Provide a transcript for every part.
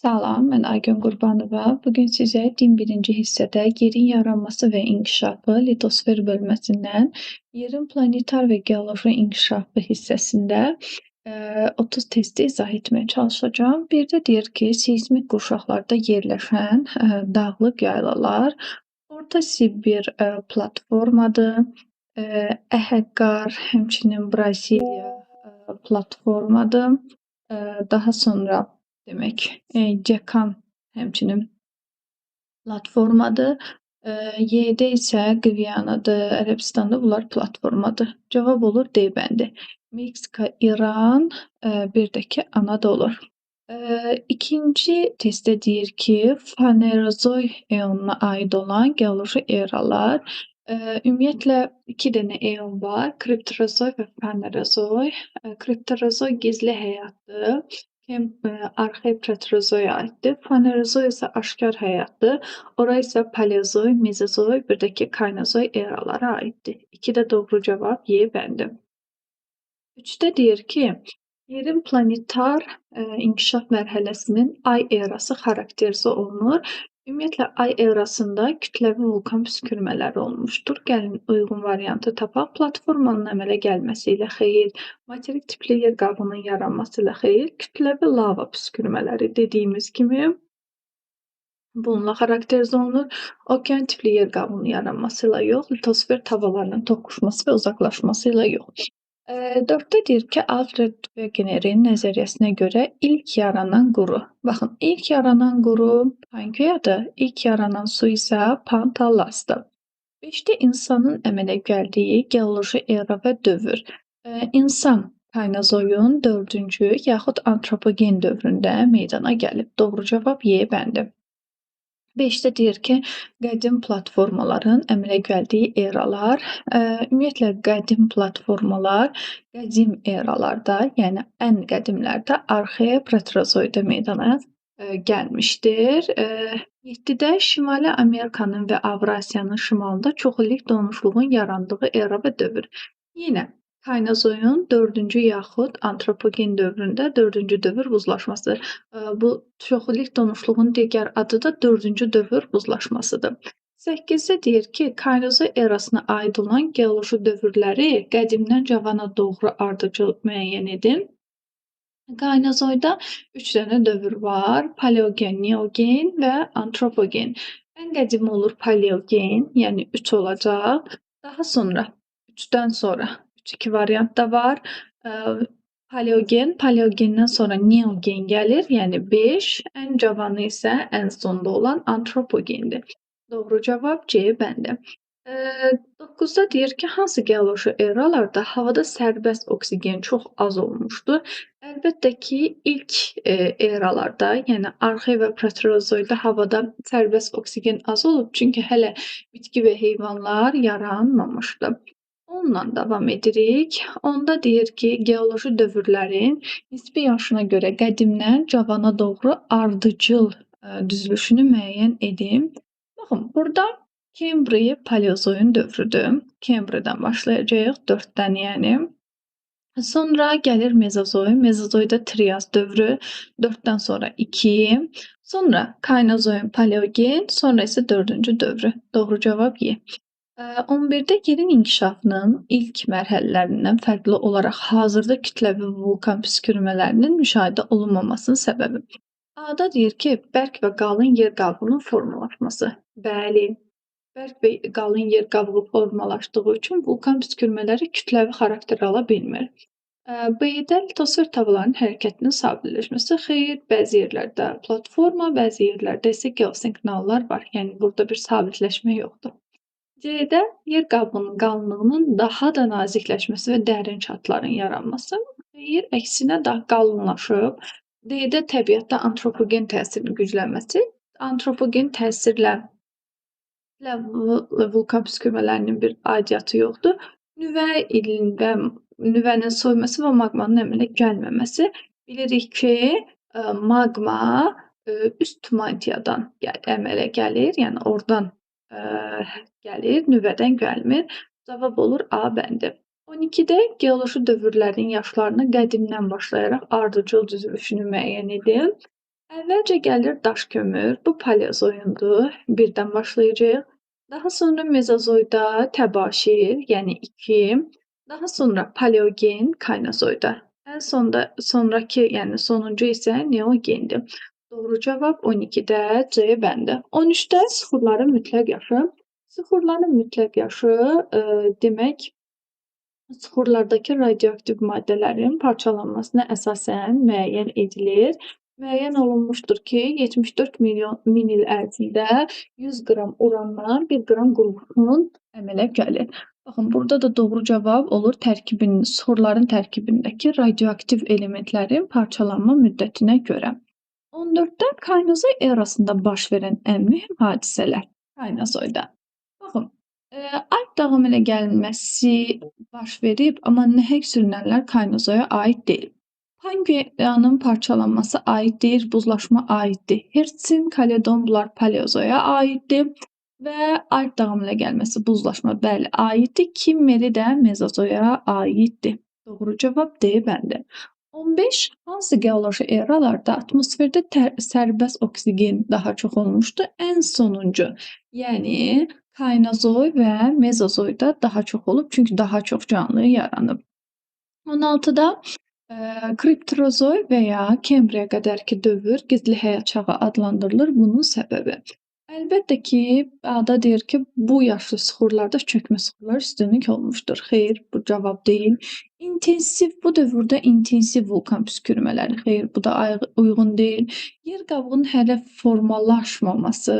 Salam, mən Aygün Qurbanova. Bugün sizə din birinci hissədə yerin yaranması və inkişafı litosfer bölməsindən, yerin planetar və geoloji inkişafı hissəsində 30 testi izah etməyə çalışacağam. Bir də deyir ki, seismik qurşaqlarda yerləşən dağlıq yaylalar Orta Sibir platformadır. Əhəqqar, həmçinin Braziliya platformadır. Daha sonra demək, Cəkan həmçinin platformadır. Y-də isə Qvianadır, Ərəbistanda bunlar platformadır. Cavab olur D bəndi. Meksika, İran, bir də ki Anadolu. İkinci testdə deyir ki, Fanerozoy eonuna aid olan geoloji eralar, ümumiyyətlə 2 dənə eon var, Kriptozoy və Fanerozoy. Kriptozoy gizli həyatdır. Arxev Proterozoya aiddir. Fanerozoy isə aşkar həyatdır. Ora isə Paleozoy, Mezozoy, bir də ki Kaynozoy eralara aiddir. 2-də doğru cavab Y bəndi. 3-də deyir ki, yerin planetar inkişaf mərhələsinin ay erası xarakterizə olunur. Ümumiyyətlə, ay erasında kütləvi vulkan püskürmələri olmuşdur. Gəlin uyğun variantı tapaq. Platformanın əmələ gəlməsi ilə xeyir, materik tipli yer qabının yaranması ilə xeyir, kütləvi lava püskürmələri dediyimiz kimi bununla xarakterizə olunur. Okean tipli yer qabının yaranması ilə yox, litosfer tavalarının toqquşması və uzaqlaşması ilə yox. 4-də deyir ki, Alfred Wegener'in nəzəriyyəsinə görə ilk yaranan quru. Baxın, ilk yaranan quru Pangea'dır, ilk yaranan su isə Pantallasdır. 5-də insanın əmələ gəldiyi geoloji era və dövr. İnsan Kaynozoyun 4-cü yaxud antropogen dövründə meydana gəlib. Doğru cavab Y bəndi. 5-də deyir ki, qədim platformaların əmələ gəldiyi eralar, ümumiyyətlə qədim platformalar qədim eralarda, yəni ən qədimlərdə Arxeya Proterozoyda meydana gəlmişdir. 7-də Şimali Amerikanın və Avrasiyanın şimalında çoxillik donuşluğun yarandığı era və dövr. Yenə Kaynozoyun 4-cü yaxud antropogen dövründə 4-cü dövr buzlaşmasıdır. Bu çoxillik donuşluğun digər adı da 4-cü dövr buzlaşmasıdır. 8-də deyir ki, Kaynozoy erasına aid olan geoloji dövrləri qədimdən cavana doğru ardıcıl müəyyən edin. Kaynozoyda 3 dənə dövr var: Paleogen, Neogen və Antropogen. Ən qədimi olur Paleogen, yəni 3 olacaq. Daha sonra 3-dən sonra 3-2 variant da var. Paleogen, Paleogenden sonra Neogen gəlir, yəni 5. Ən cavanı isə ən sonda olan Antropogendir. Doğru cavab C bəndi. 9-da deyir ki, hansı geoloji eralarda havada sərbəst oksigen çox az olmuşdur? Əlbəttə ki, ilk eralarda, yəni Arxev və Proterozoyda havada sərbəst oksigen az olub, çünki hələ bitki və heyvanlar yaranmamışdı. Onunla davam edirik. Onda deyir ki, geoloji dövrlərin nisbi yaşına görə qədimdən cavana doğru ardıcıl düzülüşünü müəyyən edin. Baxın, burada Kembri Paleozoyun dövrüdür. Kembridən başlayacağıq, 4-dən yəni. Sonra gəlir Mezozoy. Mezozoyda Trias dövrü, 4-dən sonra 2. Sonra Kaynozoyun Paleogen, sonra isə 4-cü dövrü. Doğru cavab Y. 11-də yerin inkişafının ilk mərhələlərindən fərqli olaraq hazırda kütləvi vulkan püskürmələrinin müşahidə olunmamasının səbəbi. A-da deyir ki, bərk və qalın yer qabığının formalaşması. Bəli, bərk və qalın yer qabığı formalaşdığı üçün vulkan püskürmələri kütləvi xarakter ala bilmir. B-də litosfer tavalarının hərəkətinin sabitləşməsi. Xeyr, bəzi yerlərdə platforma, bəzi yerlərdə isə geosinkronlar var. Yəni burada bir sabitləşmə yoxdur. C-də yer qabığının qalınlığının daha da nazikləşməsi və dərin çatların yaranması. Xeyr, əksinə daha qalınlaşıb. D-də təbiətdə antropogen təsirinin güclənməsi. Antropogen təsirlə vulkan püskürmələrinin bir aidiyyatı yoxdur. Nüvənin soyması və maqmanın əmələ gəlməməsi. Bilirik ki, maqma üst mantiyadan əmələ gəlir, yəni oradan gəlir, nüvədən gəlmir. Cavab olur A bəndi. 12-də geoloji dövrlərin yaşlarını qədimdən başlayaraq ardıcıl düzülüşünü müəyyən edin. Əvvəlcə gəlir daş kömür, bu paleozoyundur, birdən başlayacağıq. Daha sonra mezozoyda təbaşir, yəni 2, daha sonra paleogen, kaynozoyda. Ən sonrakı, yəni sonuncu isə neogendir. Doğru cavab 12-də C bəndi. 13-də süxurların mütləq yaşı. Süxurların mütləq yaşı demək süxurlardakı radioaktiv maddələrin parçalanmasına əsasən müəyyən edilir. Müəyyən olunmuşdur ki, 74 min il ərzində 100 qram urandan 1 qram qurğuşun əmələ gəlir. Baxın, burada da doğru cavab olur süxurların tərkibindəki radioaktiv elementlərin parçalanma müddətinə görə. 14-də Kaynozoy erasında baş verən ən mühüm hadisələr Kaynozoyda. Baxın, Alp dağı əmələ gəlməsi baş verib, amma nəhəng sürünənlər Kaynozoya aid deyil. Pangeanın parçalanması aid deyil, buzlaşma aiddir. Hertsin, Kaledon bunlar Paleozoya aiddir və Alp dağı əmələ gəlməsi buzlaşma bəli aiddir. Kimmeri də Mezozoya aiddir. Doğru cavab D bəndi. 15. Hansı geoloji eralarda atmosferdə sərbəst oksigen daha çox olmuşdur? Ən sonuncu, yəni Kaynozoy və Mezozoyda daha çox olub, çünki daha çox canlı yaranıb. 16-da Kriptozoy və ya Kembriyə qədərki dövr gizli həyat çağı adlandırılır. Bunun səbəbi əlbəttə ki, ada deyir ki, bu yaşlı süxurlarda çökmə süxurlar üstünlük olmuşdur. Xeyr, bu cavab deyil. Bu dövrdə intensiv vulkan püskürmələri. Xeyr, bu da uyğun deyil. Yer qabığının hələ formalaşmaması.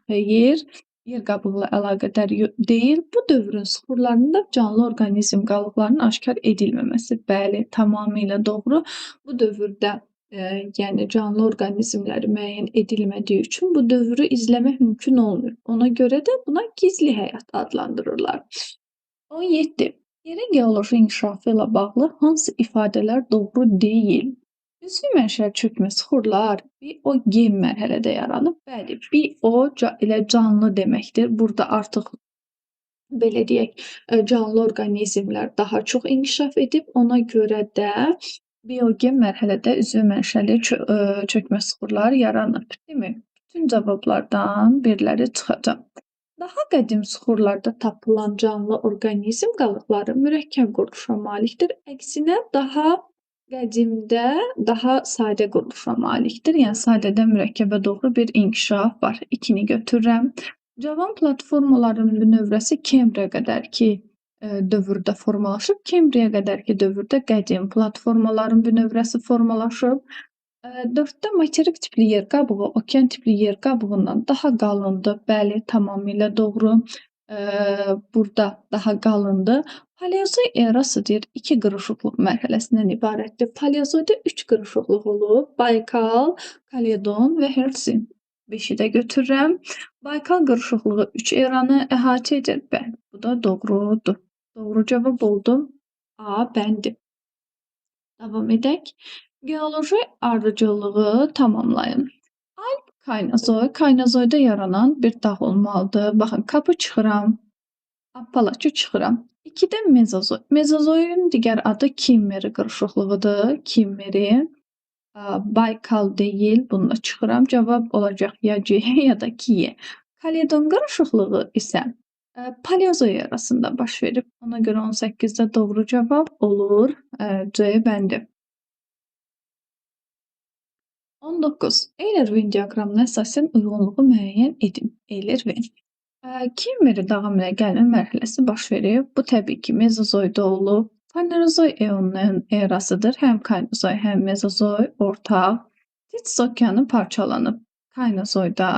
Xeyr, yer qabığı ilə əlaqədar deyil. Bu dövrün süxurlarında canlı orqanizm qalıqlarının aşkar edilməməsi. Bəli, tamamilə doğru. Bu dövrdə yəni canlı orqanizmləri müəyyən edilmədiyi üçün bu dövrü izləmək mümkün olmur. Ona görə də buna gizli həyat adlandırırlar. 17. Yerin geoloji inkişafı ilə bağlı hansı ifadələr doğru deyil? Üzvi mənşəli çökmə süxurlar biogen mərhələdə yaranıb. Bəli, bio ilə canlı deməkdir. Burada artıq belə deyək, canlı orqanizmlər daha çox inkişaf edib, ona görə də biogen mərhələdə üzvi mənşəli çökmə süxurlar yaranıb, deyilmi? Bütün cavablardan biriləri çıxacaq. Daha qədim süxurlarda tapılan canlı orqanizm qalıqları mürəkkəb quruluşa malikdir. Əksinə daha qədimdə daha sadə quruluşa malikdir. Yəni sadədən mürəkkəbə doğru bir inkişaf var. 2-ni götürürəm. Cavan platformaların növrəsi Kembriyə qədərki dövrdə formalaşıb. Kembriyə qədərki dövrdə qədim platformaların növrəsi formalaşıb. 4-də materik tipli yer qabığı okean tipli yer qabığından daha qalındır. Bəli, tamamilə doğru. Burada daha qalındır. Paleozoy erası deyir 2 qırışıqlıq mərhələsindən ibarətdir. Paleozoyda 3 qırışıqlıq olub. Baykal, Kaledon və Hertsin. 5-i də götürürəm. Baykal qırışıqlığı 3 eranı əhatə edir. Bəli, bu da doğrudur. Doğru cavab oldu. A bəndi. Davam edək. Geoloji ardıcıllığı tamamlayın. Alp Kaynozoy, Kaynozoyda yaranan bir dağ olmalıdır. Baxın, Kapı çıxıram, Appalaçı çıxıram. 2-də Mezozoy. Mezozoyun digər adı Kimmeri qırışıqlığıdır. Kimmeri. Baykal deyil, bununla çıxıram. Cavab olacaq ya C ya da Kiye. Kaledon qırışıqlığı isə Paleozoy erasında baş verib. Ona görə 18-də doğru cavab olur C bəndi. 19. Eyler-Venn diaqramına əsasən uyğunluğu müəyyən edin. Eyler-Venn. Kimmeri dağı əmələ gəlmə mərhələsi baş verib. Bu təbii ki, Mezozoyda olub. Fanerozoy eonunun erasıdır. Həm Kaynozoy, həm Mezozoy ortaq. Tits okeanı parçalanıb. Kaynozoyda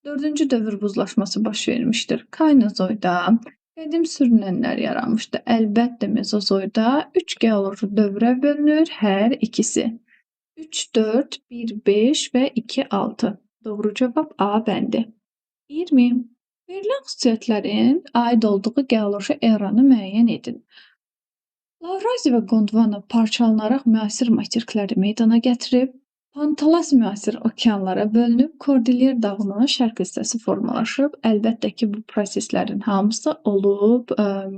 4-cü dövr buzlaşması baş vermişdir. Kaynozoyda qədim sürünənlər yaranmışdır. Əlbəttə Mezozoyda 3 geoloji dövrə bölünür, hər ikisi. 3, 4, 1, 5 və 2, 6. Doğru cavab A bəndi. 20. Verilən xüsusiyyətlərin aid olduğu geoloji eranı müəyyən edin. Lavrazi və Gondwana parçalanaraq müasir materikləri meydana gətirib. Pantalas müasir okeanlara bölünüb, Kordilyer dağının şərq hissəsi formalaşıb. Əlbəttə ki, bu proseslərin hamısı olub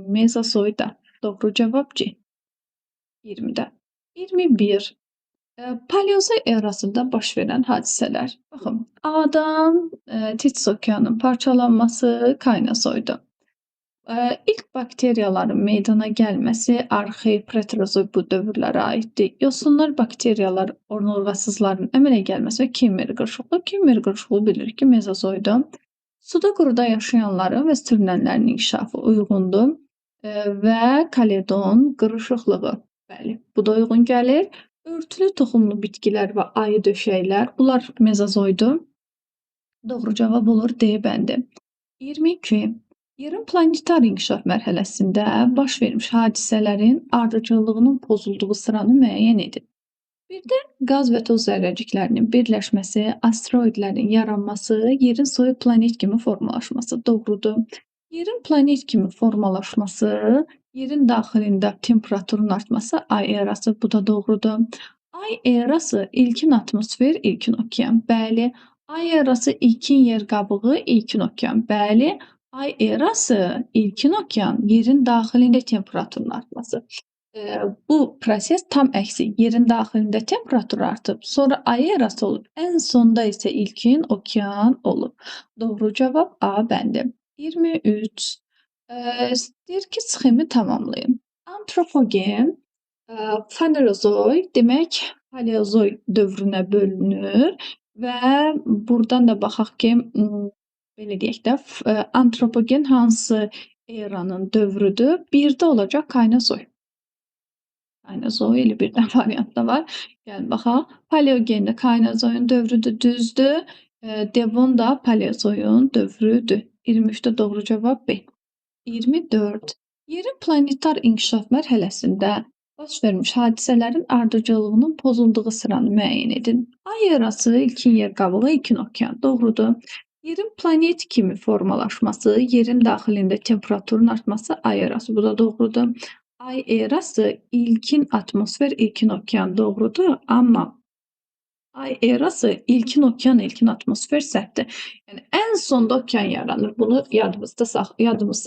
Mezozoyda. Doğru cavab C. 20-də. 21. Paleozoy erasında baş verən hadisələr. Baxın, A'dan Titis okeanının parçalanması Kaynasoydu. İlk bakteriyaların meydana gəlməsi arxeik Proterozoy bu dövrlərə aiddir. Yosunlar, bakteriyalar, onurğasızların əmələ gəlməsi və Kimmer qırışıqlığı. Kimmer qırışıqlığı bilirik ki, Mezozoyda. Suda quruda yaşayanların və sürünənlərin inkişafı uyğundur və Kaledon qırışıqlığı. Bəli, bu da uyğun gəlir. Örtülü toxumlu bitkilər və ayı döşəklər, bunlar Mezozoydur. Doğru cavab olur D bəndi. 22. Yerin planetar inkişaf mərhələsində baş vermiş hadisələrin ardıcıllığının pozulduğu sıranı müəyyən edin. Birdə qaz və toz zərrəciklərinin birləşməsi, asteroidlərin yaranması, yerin soyuq planet kimi formalaşması doğrudur. Yerin planet kimi formalaşması, yerin daxilində temperaturun artması ay erası, bu da doğrudur. Ay erası ilkin atmosfer, ilkin okean. Bəli. Ay erası ilkin yer qabığı, ilkin okean. Bəli. Ay erası ilkin okean, yerin daxilində temperaturun artması. Bu proses tam əksi. Yerin daxilində temperatur artıb, sonra ay erası olub, ən sonda isə ilkin okean olub. Doğru cavab A bəndi. 23. Deyir ki, sxemi tamamlayın. Antropogen, Fanerozoy demək Paleozoy dövrünə bölünür və buradan da baxaq ki, belə deyək də, antropogen hansı eranın dövrüdür? Birdə olacaq Kaynazoy. Kaynazoy ilə bir də variant da var. Gəlin baxaq. Paleogen də Kaynazoyun dövrüdür, düzdür. Devon da Paleozoyun dövrüdür. 23-də doğru cavab B. 24. Yerin planetar inkişaf mərhələsində baş vermiş hadisələrin ardıcıllığının pozulduğu sıranı müəyyən edin. Ay erası ilkin yer qabığı, ilkin okean. Doğrudur. Yerin planet kimi formalaşması, yerin daxilində temperaturun artması ay erası, bu da doğrudur. Ay erası ilkin atmosfer, ilkin okean doğrudur, amma ay erası ilkin okean, ilkin atmosfer səhvdir. Yəni ən sonda okean yaranır. Bunu yadımızda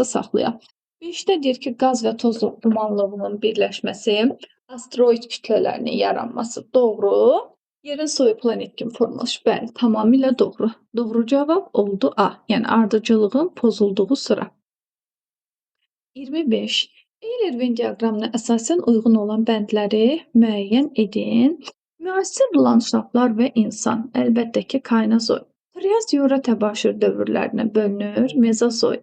saxlayaq. 5-də deyir ki, qaz və toz dumanlığının birləşməsi, asteroid kütlələrinin yaranması doğru. Yerin soyuq planet kimi formalaşır. Bəli, tamamilə doğru. Doğru cavab oldu A. Yəni ardıcıllığın pozulduğu sıra. 25. Euler-Venn diaqramına əsasən uyğun olan bəndləri müəyyən edin. Müasir landşaftlar və insan, əlbəttə ki, Kaynazoy. Trias-Yura təbaşir dövrlərinə bölünür. Mezozoy.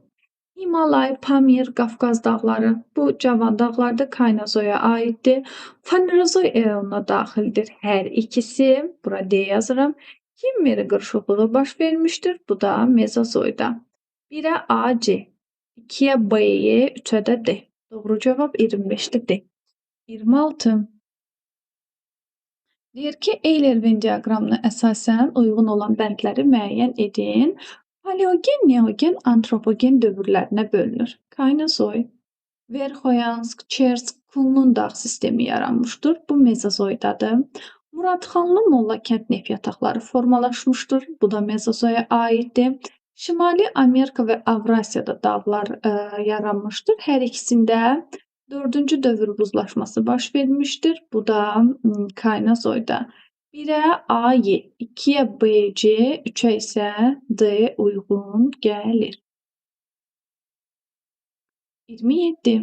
Himalay, Pamir, Qafqaz dağları, bu cavan dağlarda Kaynazoya aiddir. Fanerozoy eonuna daxildir hər ikisi. Bura D yazıram. Kimmer qırışıqlığı baş vermişdir. Bu da Mezozoyda. 1-ə A, C, 2-yə B, 3-ə də D. Doğru cavab 25-də D. 26. Deyir ki, Euler-Venn diaqramına əsasən uyğun olan bəndləri müəyyən edin. Paleogen, neogen, antropogen dövrlərinə bölünür. Kaynazoy, Verxoyansk, Çersk, Kulmun dağ sistemi yaranmışdır. Bu Mezozoydadır. Muradxanlı Molla kənd neft yataqları formalaşmışdır. Bu da Mezozoya aiddir. Şimali Amerika və Avrasiyada dağlar yaranmışdır. Hər ikisində 4-cü dövr buzlaşması baş vermişdir. Bu da Kaynazoyda. 1-ə A, Y, 2-yə B, C, 3-ə isə D uyğun gəlir. 27.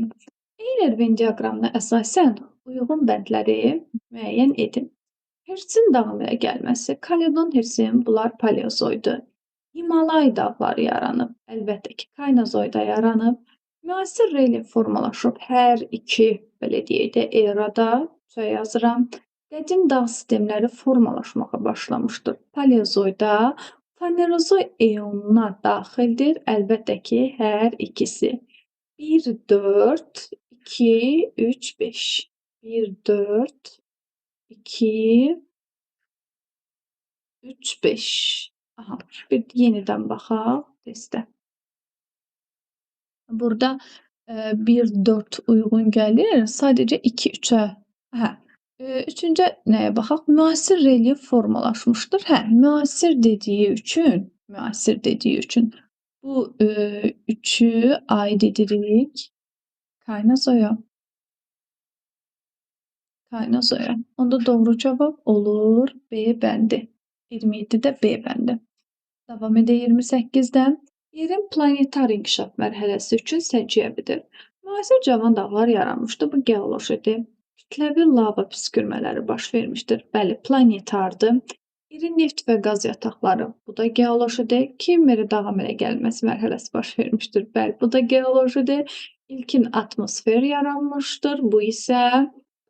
Euler-Venn diaqramına əsasən uyğun bəndləri müəyyən edin. Hersin dağılmaya gəlməsi, Kaledon, Hersin, bunlar Paleozoydur. Himalay dağları yaranıb, əlbəttə ki, Kaynazoyda yaranıb. Müasir relyef formalaşıb hər iki, belə deyək də, erada, yazıram. Qədim dağ sistemləri formalaşmağa başlamışdır. Paleozoyda, Fanerozoy eonuna daxildir, əlbəttə ki, hər ikisi. 1, 4, 2, 3, 5. 1, 4, 2, 3, 5. Aha, bir yenidən baxaq testə. Burada 1, 4 uyğun gəlir. Sadəcə 2, 3-ə. Hə. Üçüncü nəyə baxaq? Müasir relyef formalaşmışdır. Hə, müasir dediyi üçün bu 3-ü aid edirik Kaynazoya. Kaynasoya. Onda doğru cevap olur B bəndi. 27-də B bəndi. Davam edə 28-dən. Yerin planetar inkişaf mərhələsi üçün səciyyəvidir. Müasir cavan dağlar yaranmışdı. Bu geolojidir. Kütləvi lava püskürmələri baş vermişdir. Bəli, planetardır. İri neft və qaz yataqları. Bu da geolojidir. Kimmer dağ əmələ gəlməsi mərhələsi baş vermişdir. Bəli, bu da geolojidir. İlkin atmosfer yaranmışdır. Bu isə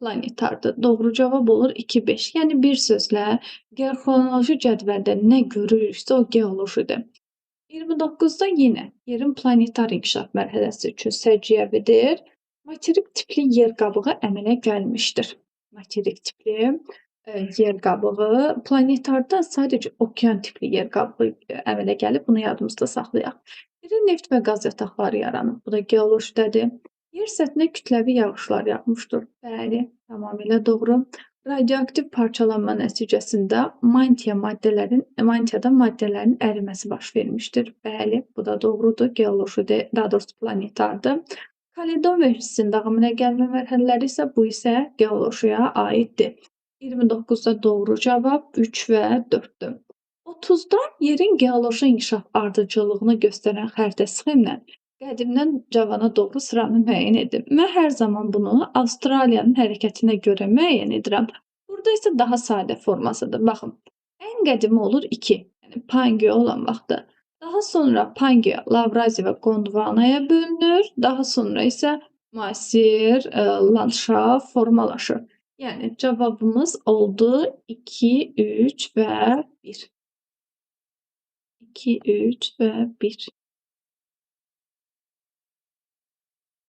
planetardır. Doğru cavab olur 2-5. Yəni bir sözlə geoxronoloji cədvəldə nə görürüksə o geolojidir. 29-da yenə yerin planetar inkişaf mərhələsi üçün səciyyəvidir. Materik tipli yer qabığı əmələ gəlmişdir. Materik tipli yer qabığı, planetarda sadəcə okean tipli yer qabığı əmələ gəlib. Bunu yadımızda saxlayaq. İri neft və qaz yataqları yaranıb. Bu da geolojidədir. Yer səthinə kütləvi yağışlar yağmışdır. Bəli, tamamilə doğru. Radioaktiv parçalanma nəticəsində mantiyada maddələrin əriməsi baş vermişdir. Bəli, bu da doğrudur. Geolojidir, daha doğrusu planetardır. Kaledon və Hüssin dağı əmələ gəlmə mərhələləri isə bu isə geolojiya aiddir. 29-da doğru cavab 3 və 4-dür. 30-da yerin geoloji inkişaf ardıcıllığını göstərən xəritə sxemlə qədimdən cavana doğru sıranı müəyyən edin. Mən hər zaman bunu Avstraliyanın hərəkətinə görə müəyyən edirəm. Burada isə daha sadə formasıdır. Baxın, ən qədimi olur 2, yəni Pangea olan vaxtda. Daha sonra Pangea, Lavraziya və Gondvanaya bölünür. Daha sonra isə müasir landşaft formalaşır. Yəni cavabımız oldu 2, 3 və 1. 2, 3 və 1.